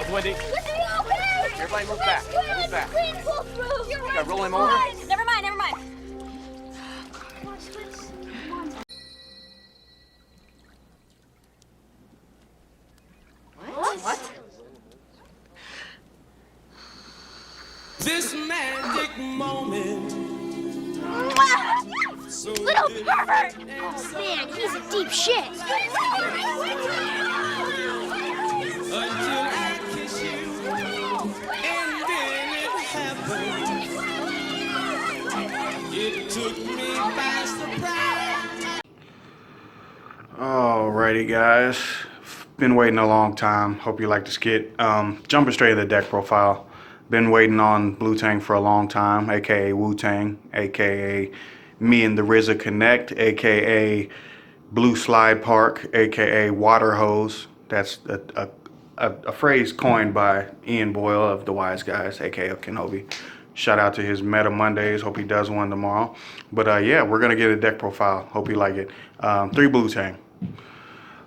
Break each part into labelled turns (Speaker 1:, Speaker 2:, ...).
Speaker 1: out, Wendy.
Speaker 2: Listen, you okay?
Speaker 1: Everybody move back. Move back.
Speaker 2: Please pull through. You're right.
Speaker 1: Gotta roll him over.
Speaker 2: Never mind, never mind. Come on, Switz. Come on. What?
Speaker 3: This magic moment.
Speaker 2: Little pervert! Oh man, he's a deep shit.
Speaker 3: Until I kiss you, and then it happened. It took me by surprise.
Speaker 4: Alrighty, guys. Been waiting a long time. Hope you like the skit. Jumping straight to the deck profile. Been waiting on Blue Tang for a long time, aka Wu Tang, aka Me and the RZA Connect, aka Blue Slide Park, aka Water Hose. That's a phrase coined by Ian Boyle of The Wise Guys, aka Kenobi. Shout out to his Meta Mondays. Hope he does one tomorrow. But yeah, we're gonna get a deck profile. Hope you like it. 3 Blue Tang.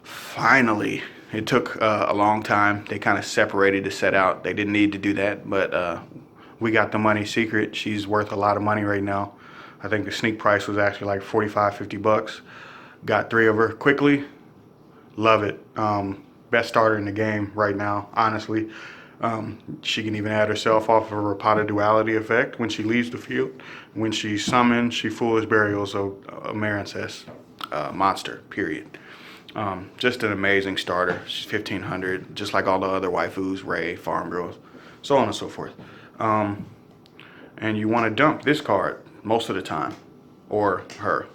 Speaker 4: Finally. It took a long time. They kind of separated the set out. They didn't need to do that, but we got the money secret. She's worth a lot of money right now. I think the sneak price was actually like 45, 50 bucks. Got 3 of her quickly. Love it. Best starter in the game right now, honestly. She can even add herself off of her Rapata duality effect when she leaves the field. When she summons, she foolish burials of Marincess. Monster, period. Just an amazing starter. She's 1500, just like all the other waifus, Ray, Farm Girls, so on and so forth. And you want to dump this card most of the time, or her.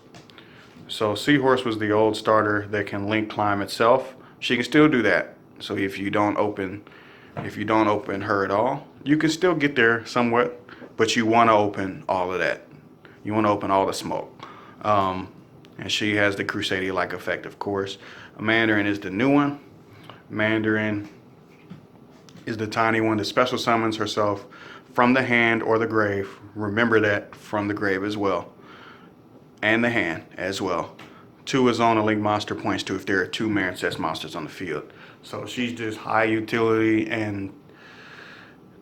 Speaker 4: So Seahorse was the old starter that can link climb itself. She can still do that. So if you don't open her at all, you can still get there somewhat, but you want to open all of that. You want to open all the smoke. And she has the Crusadia-like effect, of course. Mandarin is the new one. Mandarin is the tiny one that special summons herself from the hand or the grave. Remember that, from the grave as well. And the hand as well. 2 is on a link monster points to if there are 2 Marincess monsters on the field. So she's just high utility and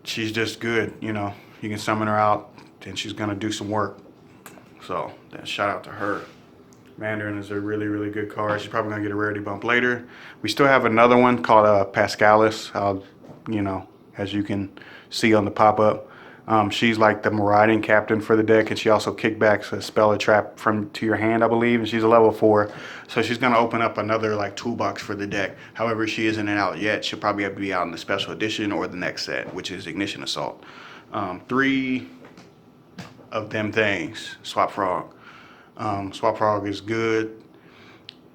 Speaker 4: she's just good, you know. You can summon her out and she's gonna do some work. So shout out to her. Mandarin is a really, really good card. She's probably gonna get a rarity bump later. We still have another one called Pascalis. You know, as you can see on the pop-up. She's like the Marauding captain for the deck, and she also kickbacks a spell or trap to your hand, I believe, and she's a level 4. So she's gonna open up another like toolbox for the deck. However, she isn't out yet. She'll probably have to be out in the special edition or the next set, which is Ignition Assault. 3 of them things. Swap Frog. Swap Frog is good.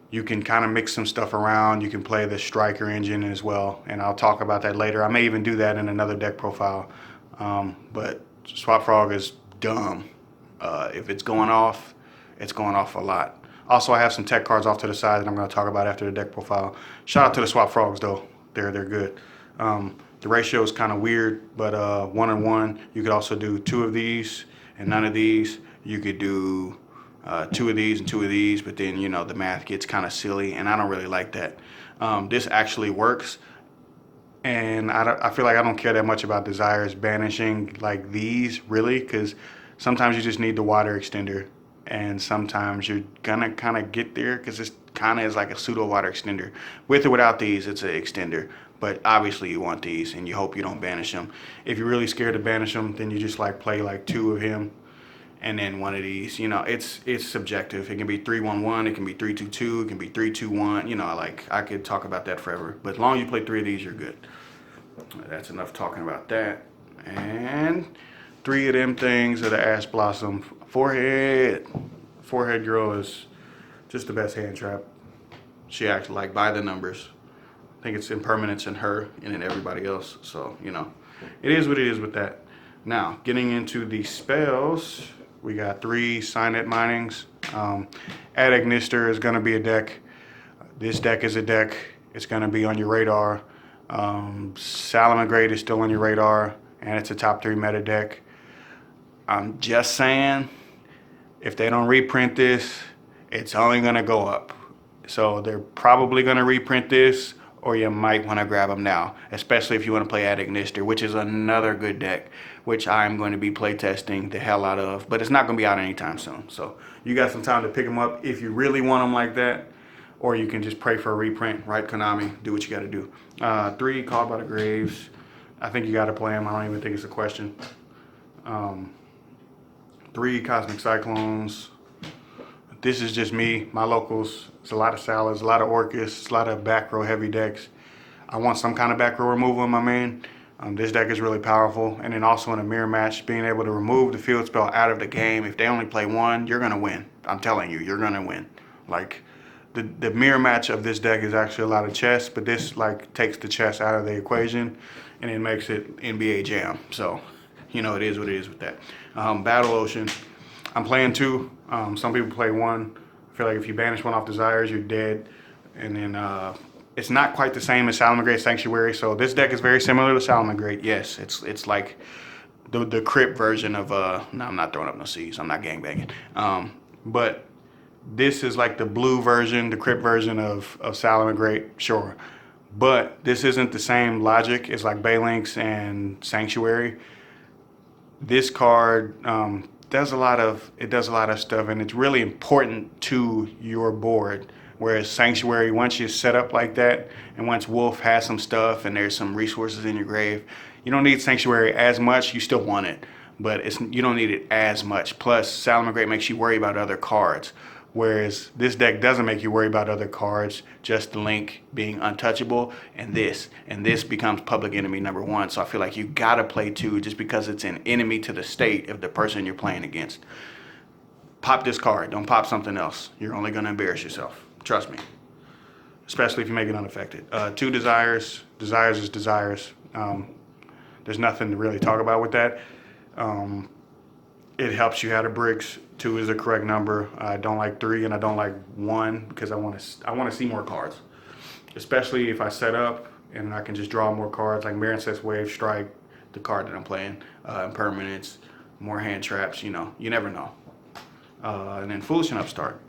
Speaker 4: You can kind of mix some stuff around. You can play the Striker engine as well, and I'll talk about that later. I may even do that in another deck profile. But Swap Frog is dumb. If it's going off a lot. Also, I have some tech cards off to the side that I'm going to talk about after the deck profile. Shout out to the Swap Frogs though. They're good. The ratio is kind of weird, but 1-on-1. You could also do 2 of these and none of these. You could do 2 of these and 2 of these, but then, you know, the math gets kind of silly, and I don't really like that. This actually works, and I feel like I don't care that much about Desires banishing like these, really, because sometimes you just need the water extender, and sometimes you're gonna kind of get there because it's kind of is like a pseudo water extender. With or without these, it's an extender, but obviously you want these, and you hope you don't banish them. If you're really scared to banish them, then you just like play like 2 of him and then 1 of these. You know, it's subjective. It can be 3-1-1, it can be 3-2-2, it can be 3-2-1. You know, like I could talk about that forever, but as long as you play 3 of these, you're good. That's enough talking about that. And 3 of them things are the Ash Blossom. Forehead Girl is just the best hand trap. She acts like by the numbers. I think it's impermanence in her and in everybody else. So, you know, it is what it is with that. Now, getting into the spells, we got 3 Signet Minings. Adagnister is going to be a deck. This deck is a deck. It's going to be on your radar. Salamangreat is still on your radar, and it's a top 3 meta deck. I'm just saying, if they don't reprint this, it's only going to go up. So they're probably going to reprint this, or you might want to grab them now, especially if you want to play Addict Nister, which is another good deck, which I'm going to be playtesting the hell out of, but it's not going to be out anytime soon. So you got some time to pick them up if you really want them like that, or you can just pray for a reprint, right, Konami? Do what you got to do. 3, Called by the Graves. I think you got to play them. I don't even think it's a question. 3, Cosmic Cyclones. This is just me, my locals. It's a lot of Salads, a lot of Orcus, a lot of back row heavy decks. I want some kind of back row removal in my main. This deck is really powerful. And then also in a mirror match, being able to remove the field spell out of the game. If they only play 1, you're gonna win. I'm telling you, you're gonna win. Like, the mirror match of this deck is actually a lot of chess, but this like takes the chess out of the equation and it makes it NBA Jam. So, you know, it is what it is with that. Battle Ocean, I'm playing 2. Some people play 1. I feel like if you banish 1 off Desires, you're dead. And then it's not quite the same as Salamangreat Sanctuary. So this deck is very similar to Salamangreat. Yes, it's like the crypt version of no, I'm not throwing up no C's. I'm not gangbanging. But this is like the blue version, the crypt version of Salamangreat, sure. But this isn't the same logic as like Balinx and Sanctuary. This card does a lot of stuff, and it's really important to your board. Whereas Sanctuary, once you set up like that, and once Wolf has some stuff and there's some resources in your grave, you don't need Sanctuary as much. You still want it, but you don't need it as much. Plus, Salamangreat makes you worry about other cards. Whereas this deck doesn't make you worry about other cards, just the Link being untouchable, and this becomes public enemy number 1. So I feel like you gotta play 2 just because it's an enemy to the state of the person you're playing against. Pop this card, don't pop something else. You're only gonna embarrass yourself, trust me. Especially if you make it unaffected. 2 Desires, Desires is Desires. There's nothing to really talk about with that. It helps you out of bricks. 2 is the correct number. I don't like 3 and I don't like 1 because I want to see more cards, especially if I set up and I can just draw more cards like Marincess Wave, Strike, the card that I'm playing, Impermanence, more hand traps. You know, you never know. And then Foolish and Upstart.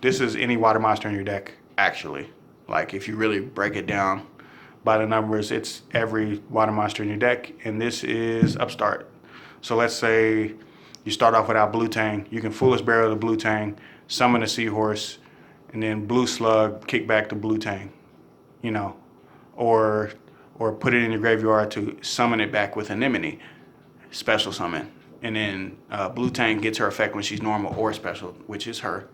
Speaker 4: This is any water monster in your deck, actually. Like if you really break it down by the numbers, it's every water monster in your deck, and this is Upstart. So let's say you start off without Blue Tang. You can Foolish Burial the Blue Tang, summon a Seahorse, and then Blue Slug, kick back the Blue Tang, you know, or put it in your graveyard to summon it back with Anemone, special summon. And then Blue Tang gets her effect when she's normal or special, which is her.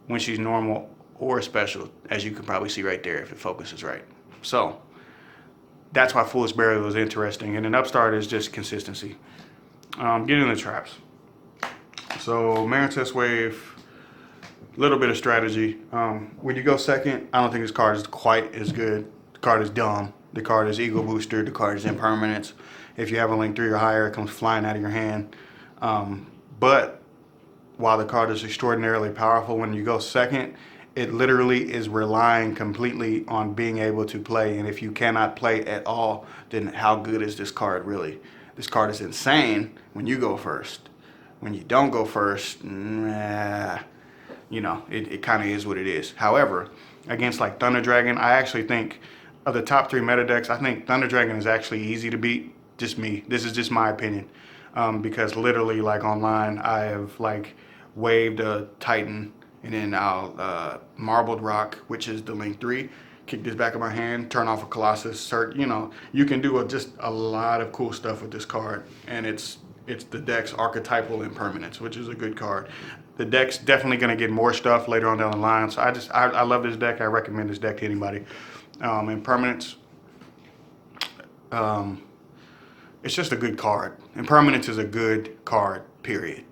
Speaker 4: When she's normal or special, as you can probably see right there if it focuses right. So that's why Foolish Burial is interesting. And then Upstart is just consistency. Get in the traps. So Marincess Wave, little bit of strategy. When you go second, I don't think this card is quite as good. The card is dumb. The card is Ego Booster. The card is Impermanence. If you have a Link 3 or higher, it comes flying out of your hand. But while the card is extraordinarily powerful, when you go second, it literally is relying completely on being able to play. And if you cannot play at all, then how good is this card really? This card is insane when you go first. When you don't go first, nah, you know, it kind of is what it is. However, against like Thunder Dragon, I actually think of the top 3 meta decks, I think Thunder Dragon is actually easy to beat. Just me. This is just my opinion. Because literally, like online, I have like waved a Titan, and then I'll Marbled Rock, which is the Link 3. Kick this back of my hand, turn off a Colossus, you know, you can do just a lot of cool stuff with this card, and it's the deck's archetypal Impermanence, which is a good card. The deck's definitely going to get more stuff later on down the line, so I love this deck. I recommend this deck to anybody. Impermanence, it's just a good card. Impermanence is a good card, period.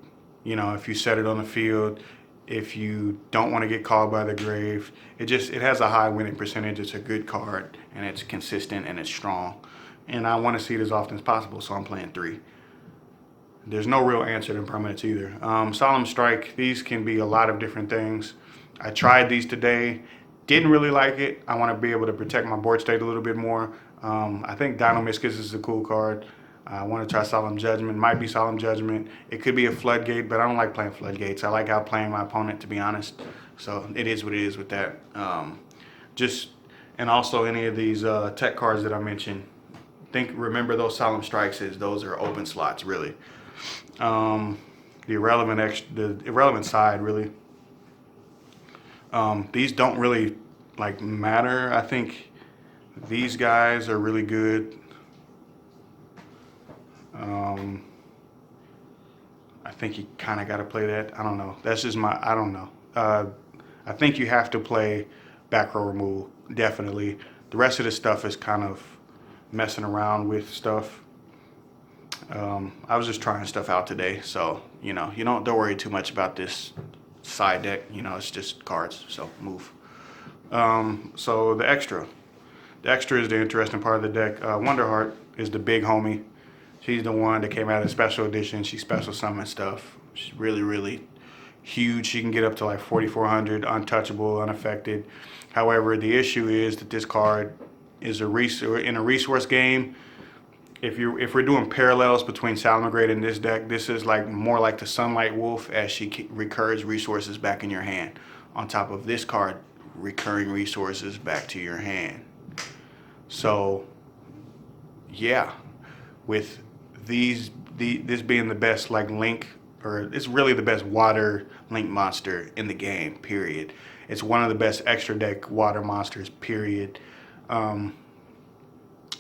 Speaker 4: You know, if you set it on the field, if you don't want to get called by the grave, it has a high winning percentage. It's a good card, and it's consistent, and it's strong. And I want to see it as often as possible, so I'm playing 3. There's no real answer to Impermanence either. Solemn Strike, these can be a lot of different things. I tried these today, didn't really like it. I want to be able to protect my board state a little bit more. I think Dinomyscus is a cool card. I want to try Solemn Judgment. Might be Solemn Judgment. It could be a Floodgate, but I don't like playing Floodgates. I like outplaying my opponent, to be honest. So it is what it is with that. Just and also any of these tech cards that I mentioned. Remember those Solemn Strikes is those are open slots really. The irrelevant side really. These don't really like matter. I think these guys are really good. I think you kind of got to play that. I don't know. That's just I don't know. I think you have to play back row removal, definitely. The rest of the stuff is kind of messing around with stuff. I was just trying stuff out today, so you know, don't worry too much about this side deck. You know, it's just cards, so move. So the extra is the interesting part of the deck. Wonderheart is the big homie. She's the one that came out of special edition. She special summon stuff. She's really, really huge. She can get up to like 4,400, untouchable, unaffected. However, the issue is that this card is in a resource game. If we're doing parallels between Salamangreat and this deck, this is like more like the Sunlight Wolf, as she recurs resources back in your hand. On top of this card, recurring resources back to your hand. So, yeah, with this being the best like link, or it's really the best water link monster in the game, period. It's one of the best extra deck water monsters, period.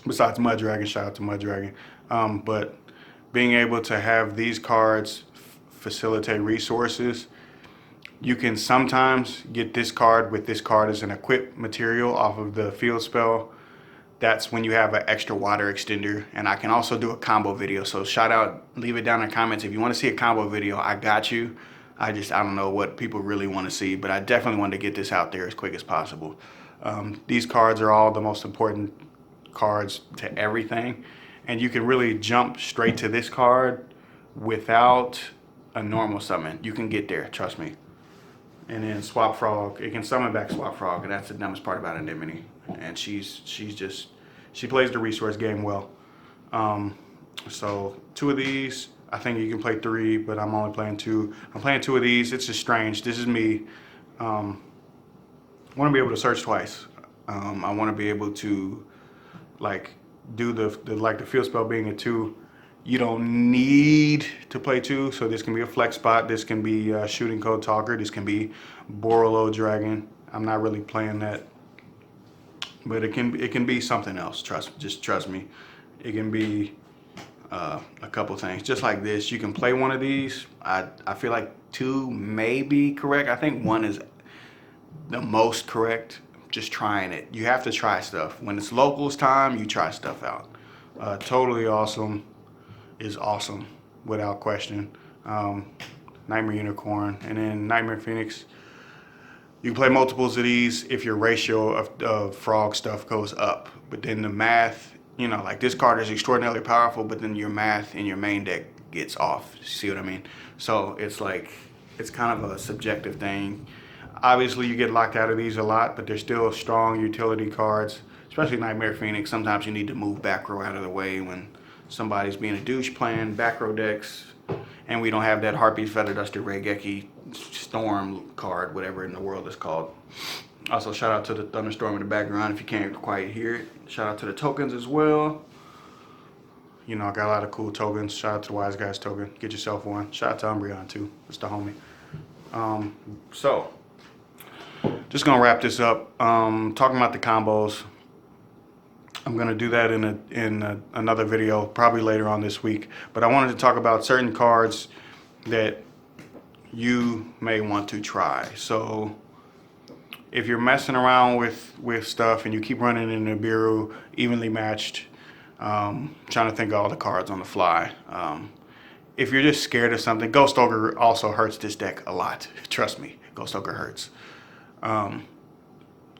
Speaker 4: Besides Mudragon, shout out to Mudragon. But being able to have these cards facilitate resources, you can sometimes get this card with this card as an equip material off of the field spell. That's when you have an extra water extender. And I can also do a combo video. So shout out, leave it down in the comments. If you want to see a combo video, I got you. I don't know what people really want to see, but I definitely want to get this out there as quick as possible. These cards are all the most important cards to everything. And you can really jump straight to this card without a normal summon. You can get there, trust me. And then Swap Frog, it can summon back Swap Frog, and that's the dumbest part about Anemone. And she plays the resource game well. So 2 of these, I think you can play 3, but I'm only playing 2. I'm playing 2 of these. It's just strange. This is me. I want to be able to search twice. I want to be able to like do the field spell being a 2. You don't need to play 2, so this can be a flex spot. This can be Shooting Code Talker. This can be Borreload Dragon. I'm not really playing that, but it can be something else. Just trust me. It can be a couple things. Just like this, you can play one of these. I feel like 2 may be correct. I think 1 is the most correct. Just trying it. You have to try stuff. When it's locals time, you try stuff out. Totally Awesome is awesome, without question. Nightmare Unicorn, and then Nightmare Phoenix. You can play multiples of these if your ratio of frog stuff goes up. But then the math, you know, like this card is extraordinarily powerful, but then your math in your main deck gets off. See what I mean? So it's like, it's kind of a subjective thing. Obviously, you get locked out of these a lot, but they're still strong utility cards, especially Nightmare Phoenix. Sometimes you need to move back row out of the way when somebody's being a douche playing back row decks, and we don't have that Harpy's Feather Duster Regeki Storm card, whatever in the world it's called. Also, shout out to the thunderstorm in the background if you can't quite hear it. Shout out to the tokens as well. You know, I got a lot of cool tokens. Shout out to the Wise Guys token. Get yourself one. Shout out to Umbreon too. It's the homie. So, just gonna wrap this up. Talking about the combos. I'm gonna do that in another video, probably later on this week. But I wanted to talk about certain cards that you may want to try. So if you're messing around with stuff and you keep running in Nibiru evenly matched, trying to think of all the cards on the fly. If you're just scared of something, Ghost Ogre also hurts this deck a lot. Trust me, Ghost Ogre hurts.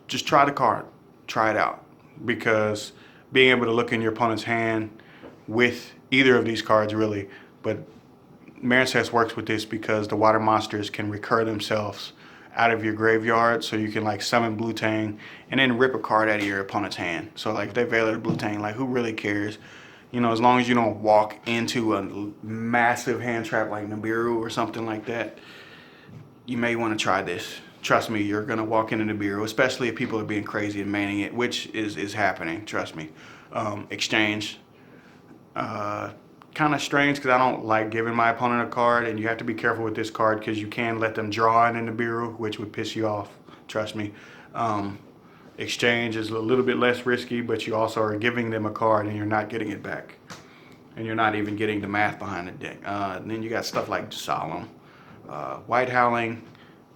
Speaker 4: Just try the card, try it out, because being able to look in your opponent's hand with either of these cards really, but Marincess works with this because the water monsters can recur themselves out of your graveyard, so you can like summon Blue Tang and then rip a card out of your opponent's hand. So like if they Veiler the Blue Tang, like who really cares? You know, as long as you don't walk into a massive hand trap like Nibiru or something like that, you may want to try this. trust me, you're gonna walk into the bureau, especially if people are being crazy and manning it, which is happening. Trust me. Exchange. Kind of strange because I don't like giving my opponent a card, and you have to be careful with this card because you can let them draw it in the bureau, which would piss you off. Trust me. Exchange is a little bit less risky, but you also are giving them a card and you're not getting it back, and you're not even getting the math behind the deck. And then you got stuff like Solemn, White Howling.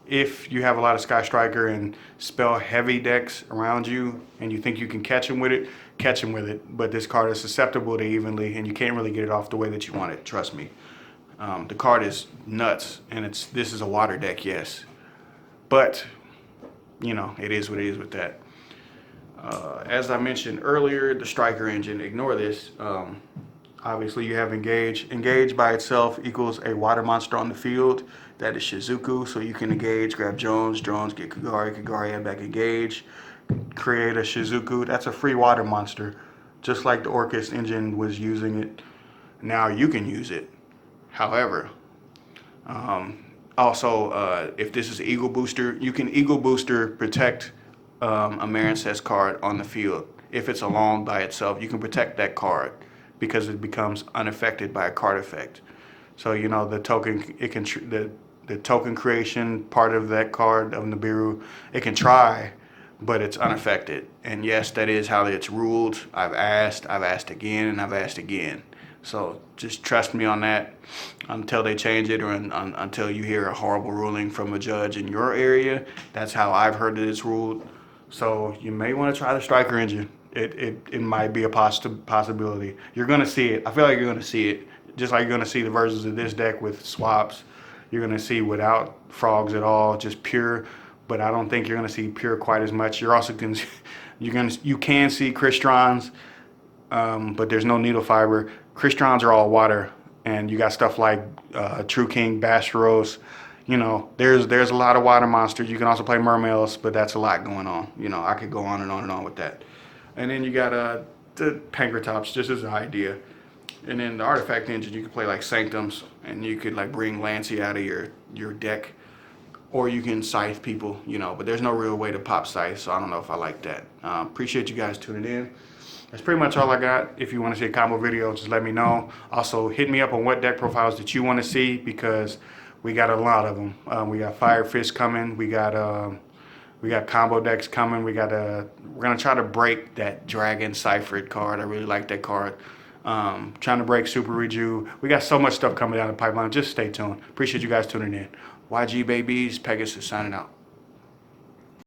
Speaker 4: If you have a lot of Sky Striker and spell heavy decks around you and you think you can catch them with it, catch them with it. But this card is susceptible to evenly, and you can't really get it off the way that you want it. Trust me. The card is nuts, and this is a water deck, yes, but you know it is what it is with that. As I mentioned earlier, the Striker engine. Ignore this. Obviously, you have Engage. Engage by itself equals a water monster on the field. That is Shizuku, so you can engage, grab Jones, get Kagari, add back Engage, create a Shizuku. That's a free water monster, just like the Orcus engine was using it. Now you can use it. However, also, if this is Eagle Booster, you can Eagle Booster protect a Marincess card on the field. If it's alone by itself, you can protect that card because it becomes unaffected by a card effect. So you know the token, it can the token creation part of that card of Nibiru, it can try, but it's unaffected. And yes, that is how it's ruled. I've asked again, and I've asked again. So just trust me on that until they change it, or until you hear a horrible ruling from a judge in your area. That's how I've heard that it's ruled. So you may want to try the Striker engine. It might be a possibility. You're going to see it. I feel like you're going to see it. Just like you're going to see the versions of this deck with swaps. You're going to see without frogs at all, just pure. But I don't think you're going to see pure quite as much. You're also you can see Crystons, but there's no needle fiber. Crystons are all water, and you got stuff like True King, Bastros. You know, there's a lot of water monsters. You can also play Mermails, but that's a lot going on. You know, I could go on and on and on with that. And then you got the Pankratops, just as an idea. And then the Artifact engine, you can play like Sanctums, and you could like bring Lancey out of your deck, or you can Scythe people, you know, but there's no real way to pop Scythe, so I don't know if I like that. Appreciate you guys tuning in. That's pretty much all I got. If you want to see a combo video, just let me know. Also, hit me up on what deck profiles that you want to see, because we got a lot of them. We got Fire Fist coming. We got combo decks coming. We're gonna try to break that Dragon Cyphered card. I really like that card. Trying to break Super Reju. We got so much stuff coming down the pipeline. Just stay tuned. Appreciate you guys tuning in. YG Babies, Pegasus signing out.